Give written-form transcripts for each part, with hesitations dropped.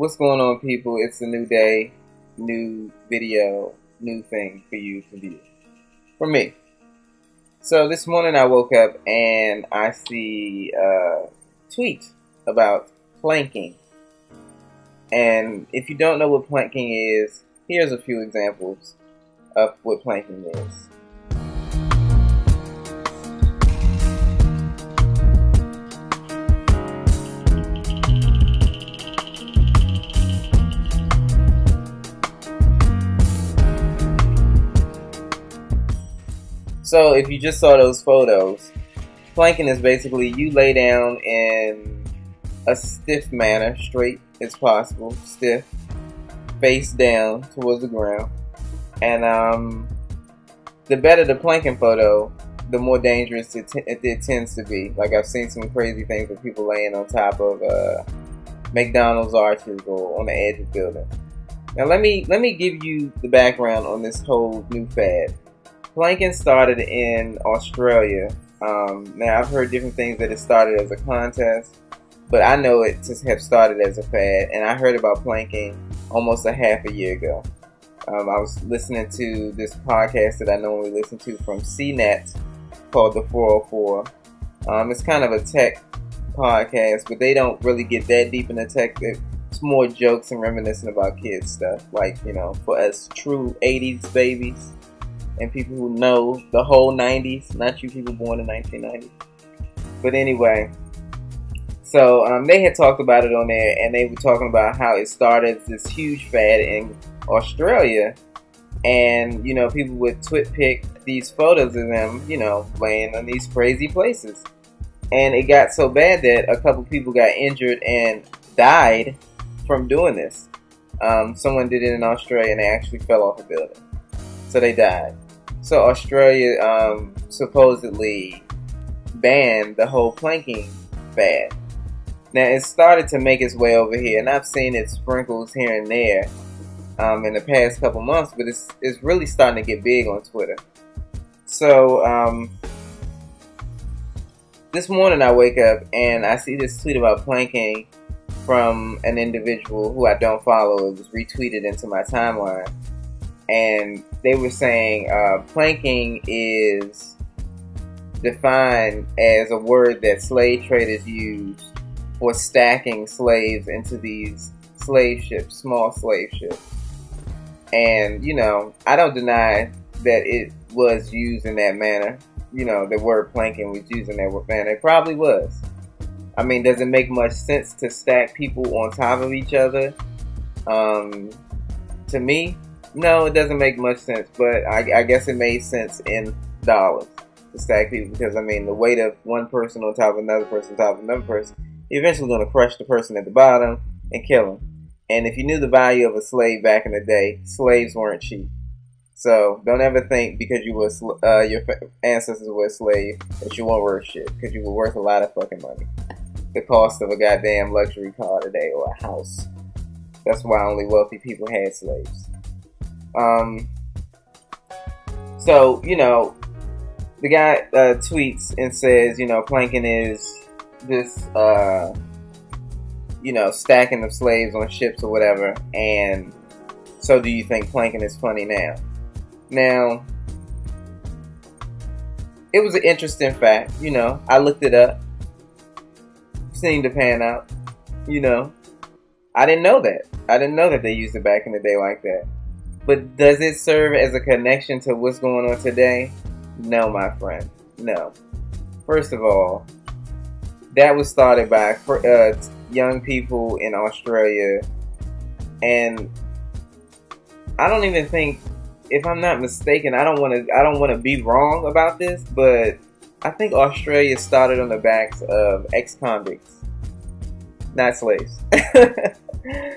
What's going on, people? It's a new day, new video, new thing for you to view. For me. So this morning I woke up and I see a tweet about planking. And if you don't know what planking is, here's a few examples of what planking is. So if you just saw those photos, planking is basically you lay down in a stiff manner, straight as possible, stiff, face down towards the ground. And the better the planking photo, the more dangerous it tends to be. Like I've seen some crazy things with people laying on top of McDonald's arches or on the edge of buildings. Now let me give you the background on this whole new fad. Planking started in Australia. Now I've heard different things that it started as a contest, but I know it just have started as a fad, and I heard about planking almost a half a year ago. I was listening to this podcast that I normally listen to from CNET called The 404. It's kind of a tech podcast, but they don't really get that deep in the tech. It's more jokes and reminiscing about kids stuff, like, you know, for us true 80s babies. And people who know the whole 90s, not you people born in 1990. But anyway, so they had talked about it on there, and they were talking about how it started this huge fad in Australia. And, you know, people would pick these photos of them, you know, laying on these crazy places. And it got so bad that a couple people got injured and died from doing this. Someone did it in Australia, and they actually fell off a building. So they died. So Australia supposedly banned the whole planking fad. Now it started to make its way over here, and I've seen it sprinkles here and there in the past couple months, but it's really starting to get big on Twitter. So this morning I wake up and I see this tweet about planking from an individual who I don't follow. It was retweeted into my timeline. And they were saying planking is defined as a word that slave traders used for stacking slaves into these slave ships, small slave ships. And, you know, I don't deny that it was used in that manner. You know, the word planking was used in that manner. It probably was. I mean, does it make much sense to stack people on top of each other? To me, no, it doesn't make much sense, but I guess it made sense in dollars to stack people, because, I mean, the weight of one person on top of another person on top of another person, you're eventually going to crush the person at the bottom and kill him. And if you knew the value of a slave back in the day, slaves weren't cheap. So don't ever think because you were your ancestors were a slave that you weren't worth shit, because you were worth a lot of fucking money. The cost of a goddamn luxury car today, or a house. That's why only wealthy people had slaves. So, you know, the guy tweets and says, you know, planking is this, you know, stacking of slaves on ships or whatever. And so do you think planking is funny now? Now, it was an interesting fact, you know. I looked it up. Seemed to pan out, you know. I didn't know that. I didn't know that they used it back in the day like that. But does it serve as a connection to what's going on today? No, my friend. No. First of all, that was started by young people in Australia. And I don't even think, if I'm not mistaken, I don't want to be wrong about this, but I think Australia started on the backs of ex-convicts, not slaves.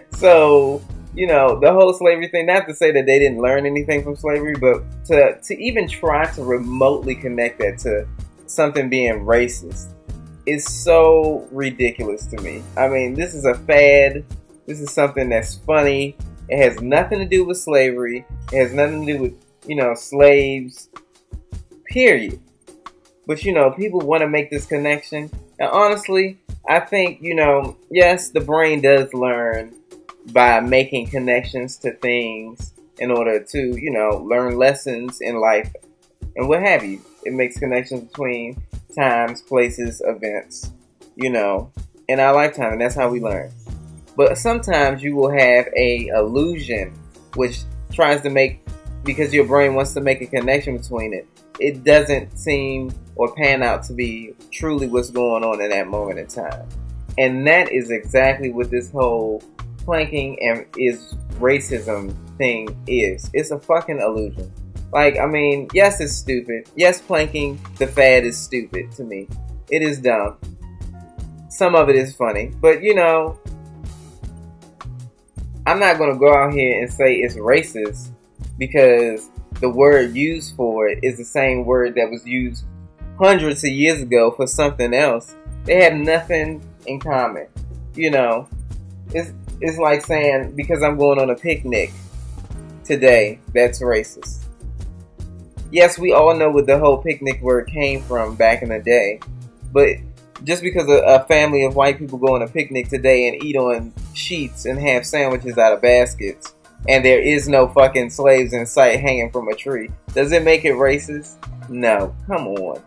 So, you know, the whole slavery thing, not to say that they didn't learn anything from slavery, but to even try to remotely connect that to something being racist is so ridiculous to me. I mean, this is a fad. This is something that's funny. It has nothing to do with slavery. It has nothing to do with, you know, slaves, period. But, you know, people want to make this connection. And honestly, I think, you know, yes, the brain does learn by making connections to things in order to, you know, learn lessons in life and what have you. It makes connections between times, places, events, you know, in our lifetime, and that's how we learn. But sometimes you will have a illusion which tries to make, because your brain wants to make a connection between it, it doesn't seem or pan out to be truly what's going on in that moment in time. And that is exactly what this whole planking and is racism thing is. It's a fucking illusion. Like, I mean, yes, it's stupid. Yes, planking the fad is stupid to me. It is dumb. Some of it is funny. But, you know, I'm not going to go out here and say it's racist because the word used for it is the same word that was used hundreds of years ago for something else. They have nothing in common. You know, it's like saying because I'm going on a picnic today, that's racist. Yes, we all know where the whole picnic word came from back in the day, but just because a family of white people go on a picnic today and eat on sheets and have sandwiches out of baskets, and there is no fucking slaves in sight hanging from a tree, does it make it racist? No. Come on.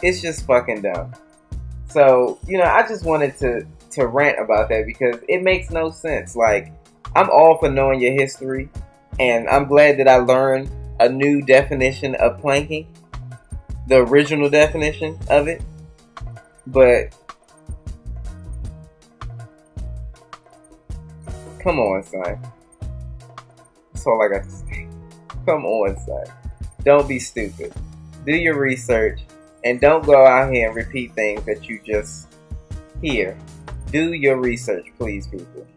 It's just fucking dumb. So, you know, I just wanted to rant about that because it makes no sense. Like, I'm all for knowing your history, and I'm glad that I learned a new definition of planking, the original definition of it. But come on, son. That's all I got to say. Come on, son. Don't be stupid. Do your research and don't go out here and repeat things that you just hear. Do your research, please, people.